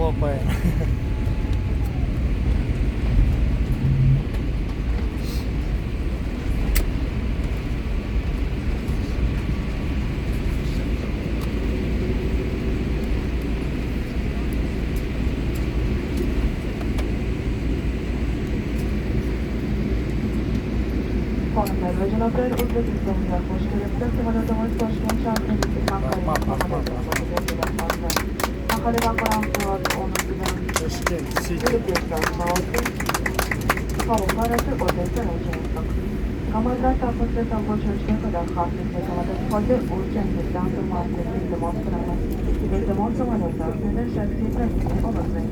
хлопає. Hanımefendi, Uzbekistan'dan hoş geldiniz. Samolyotumuz Toshkent şarkıdaki Ankara'dan Fransız onun bilen Türkiye'den sağlıklı Havuk arası Odessa olacak. Kamazlar tapısı tablo çözüne kadar hafifle kamadı fazla urgenlikten durmakla bir demonstrama. Bir demonstramalarda neden şarkıyla ilgili olacak.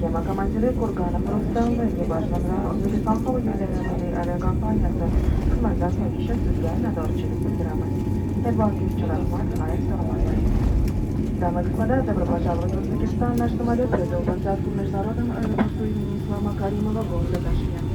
Yama kamacılığı kurganı Prostav bölge başkanı Özbekistan Hava Yolları'nın aviakampanyası kısmından tekişe süzgeçlerine doğru bildiremez. Evakuasyon çalışmak gayet sorumludur. Данная господа, добро пожаловать в Узбекистан. Наш самолет готов к контакту международным аэропорту имени Ислама Каримова города Ташкент.